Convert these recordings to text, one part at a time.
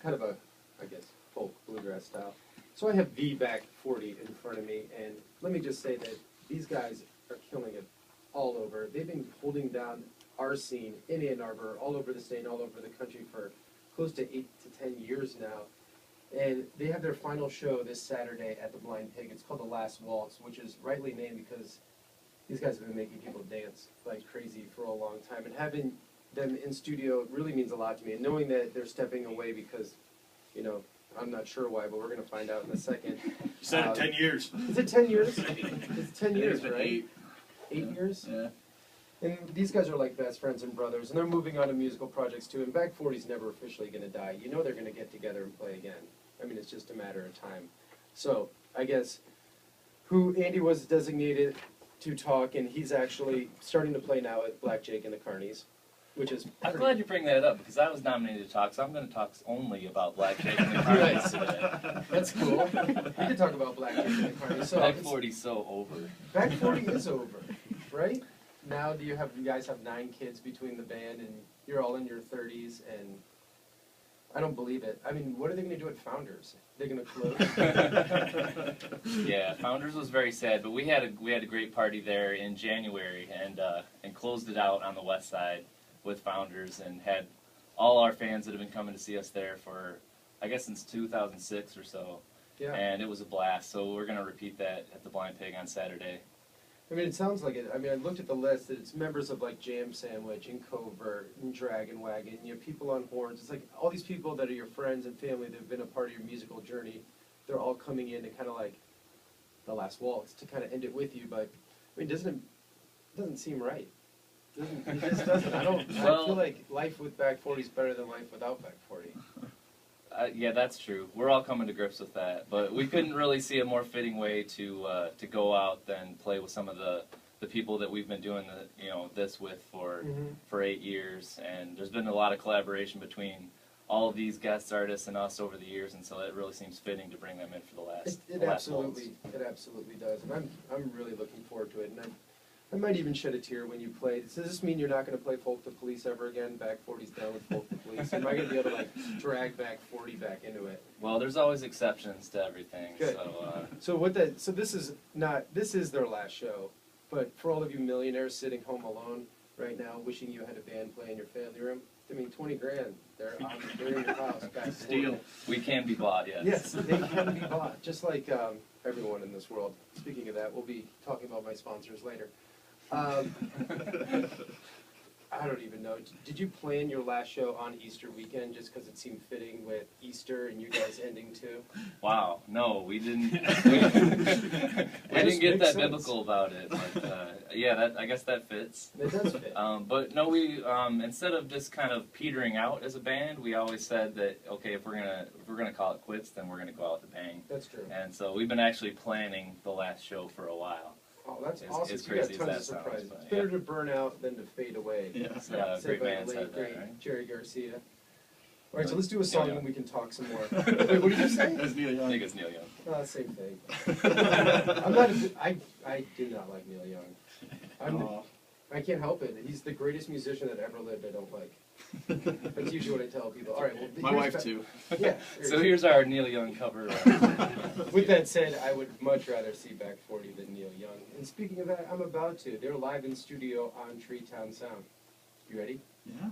kind of a, I guess, folk bluegrass style. So I have the Back 40 in front of me, and let me just say that these guys are killing it all over. They've been holding down our scene in Ann Arbor, all over the state, and all over the country for close to 8 to 10 years now. And they have their final show this Saturday at the Blind Pig. It's called The Last Waltz, which is rightly named because these guys have been making people dance like crazy for a long time. And having them in studio really means a lot to me. And knowing that they're stepping away because, you know, I'm not sure why, but we're going to find out in a second. You said it 10 years. Is it 10 years? It's 10 years, right? 8 years? Yeah. And these guys are like best friends and brothers, and they're moving on to musical projects too. And Back 40's never officially going to die. You know they're going to get together and play again. I mean, it's just a matter of time. So I guess who Andy was designated to talk, and he's actually starting to play now at Black Jake and the Carnies, which is I'm glad you bring that up because I was nominated to talk, so I'm going to talk only about Black Jake and the Carnies today. That's cool. We can talk about Black Jake and the Carnies. So Back 40's so over. Back 40 is over, right? Now you guys have 9 kids between the band, and you're all in your 30s, and I don't believe it. I mean, what are they going to do at Founders? They're going to close? Yeah, Founders was very sad, but we had a great party there in January and closed it out on the west side with Founders and had all our fans that have been coming to see us there for, I guess, since 2006 or so. Yeah. And it was a blast, so we're going to repeat that at the Blind Pig on Saturday. I mean, it sounds like it. I mean, I looked at the list. It's members of, like, Jam Sandwich and Covert and Dragon Wagon. You know, people on horns. It's like all these people that are your friends and family that have been a part of your musical journey. They're all coming in to kind of like The Last Waltz to kind of end it with you. But, I mean, it doesn't seem right. It just doesn't. I feel like life with Back 40 is better than life without Back 40. Yeah, that's true. We're all coming to grips with that, but we couldn't really see a more fitting way to go out than play with some of the people that we've been doing this with for 8 years, and there's been a lot of collaboration between all of these guest artists and us over the years, and so it really seems fitting to bring them in for the last. It absolutely does, and I'm really looking forward to it, and I might even shed a tear when you play. Does this mean you're not going to play Folk the Police ever again? Back 40's down with Folk the Police. Am I going to be able to like drag Back 40 back into it? Well, there's always exceptions to everything. Good. So this is their last show, but for all of you millionaires sitting home alone right now, wishing you had a band play in your family room, I mean, 20 grand. They're in your house. Back Steal. We can be bought, yes. Yes, they can be bought, just like everyone in this world. Speaking of that, we'll be talking about my sponsors later. I don't even know. Did you plan your last show on Easter weekend just because it seemed fitting with Easter and you guys ending too? Wow, no, we didn't. We didn't get that sense. Biblical about it, but yeah, I guess that fits. It does fit. But no, we instead of just kind of petering out as a band, we always said that okay, if we're gonna call it quits, then we're gonna go out with a bang. That's true. And so we've been actually planning the last show for a while. Oh, that's awesome. As You got crazy as tons that of sounds, surprises. but, It's better to burn out than to fade away. Yeah. Said Great by man the said late, that, great right? Jerry Garcia. All right, so let's do a song Neil and Young. we can talk some more. Wait, what did you say? That's Neil I Young. think it's Neil Young. Same thing. I'm not. I do not like Neil Young. Aw. I can't help it. He's the greatest musician that ever lived. I don't like. That's usually what I tell people. All right. Well, My here's wife ba- too. Yeah. So here's our Neil Young cover. With that said, I would much rather see Back 40 than Neil Young. And speaking of that, I'm about to. They're live in studio on Treetown Sound. You ready? Yeah.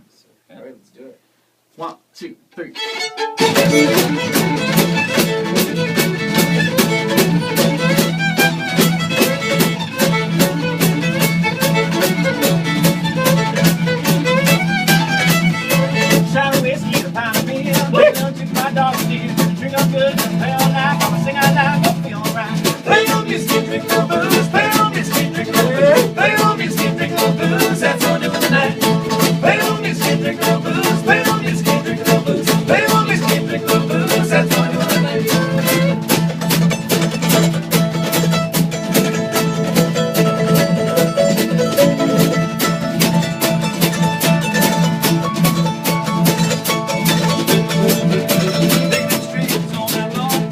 All right, let's do it. 1, 2, 3. Shot of whiskey, a pound of beer. Down to my dog's knee. Drink up good and play all night. Gonna sing out loud, gonna feel alright. Play on whiskey, drink no booze. Play on whiskey, drink no booze. Play on whiskey, drink no booze. That's all doing tonight. Play on whiskey, drink no booze. Play on whiskey, drink no booze. Play on whiskey, drink no booze. That's all doing tonight. Taking the streets all night long.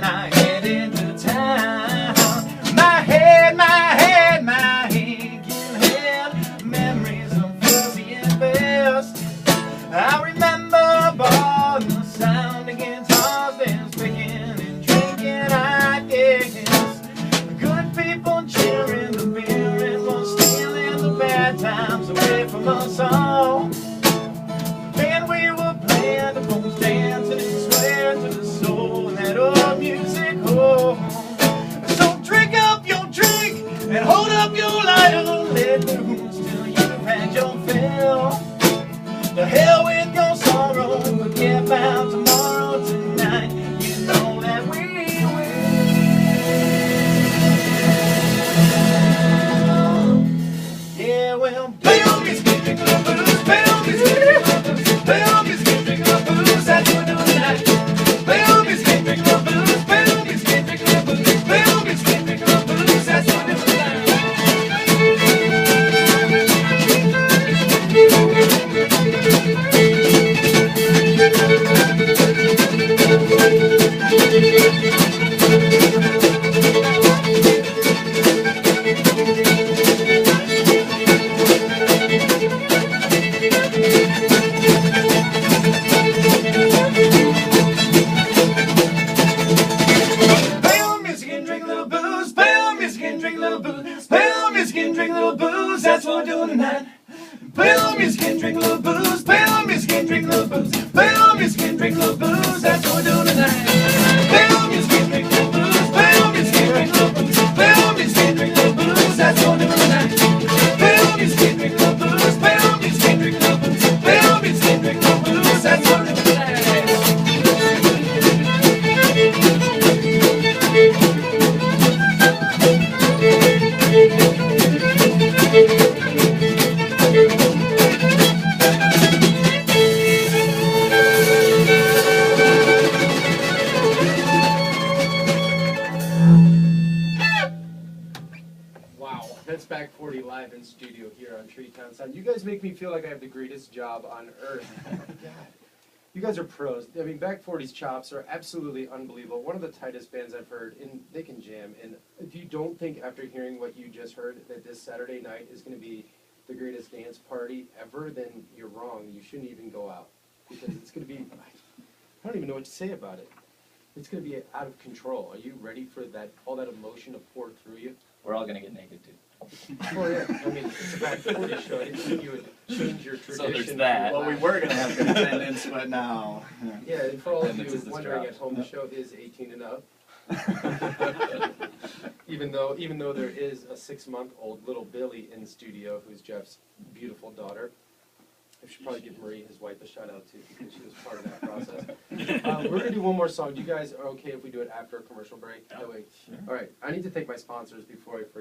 when I head into town. My head, my head, my head can have memories of fuzzy and best. I remember bars and the sound of guitars that's picking and drinking, I guess. Good people cheering the beer and we're stealing the bad times away from us all. Then we were playing the folks dancing and swearing to the soul and that old music hall. So drink up your drink and hold up your lighter, let loose till you've had your fill. The hell with your sorrow, forget about tomorrow. Tonight, you know that we will. Yeah, well, play on me, skip, drink the blues, play on me, skip, drink the blues, play on me, skip, drink the blues, that's what we're doing tonight. Play on me, skip, drink the blues, play on me, skip, drink the blues, play on me, skip, drink the blues, that's what we're doing tonight. That's what we're doing tonight. Play on me, skin, drink a little booze. Play on me, skin, drink a little booze. Play on me, skin, drink a little booze. That's what we're doing tonight. Play on me, skin, drink a little booze. Play on me, skin, drink a little booze. Play on me, skin, drink a little booze. That's what we're doing tonight. Play on me, skin, drink a little booze. Play on me, skin, drink a little booze. Play on me, skin, drink a little booze. That's what we're doing tonight. That's Back 40 live in studio here on Treetown Sound. You guys make me feel like I have the greatest job on earth. Oh my God. You guys are pros. I mean, Back 40's chops are absolutely unbelievable. One of the tightest bands I've heard, and they can jam. And if you don't think after hearing what you just heard that this Saturday night is going to be the greatest dance party ever, then you're wrong. You shouldn't even go out. Because it's going to be, I don't even know what to say about it. It's going to be out of control. Are you ready for that? All that emotion to pour through you? We're all gonna get naked too. Well, yeah. I mean, it's a Back 40 show. I didn't think you would change your tradition. So there's that. Well, we were gonna have good attendance, but now. Yeah, and for all of Attendance you is wondering dropped. at home, the show is 18 and up. even though there is a 6-month-old little Billy in studio, who's Jeff's beautiful daughter. I should probably give Marie, his wife, a shout out too, because she was part of that process. We're gonna do one more song. You guys are okay if we do it after a commercial break? That way. All right. I need to thank my sponsors before I forget.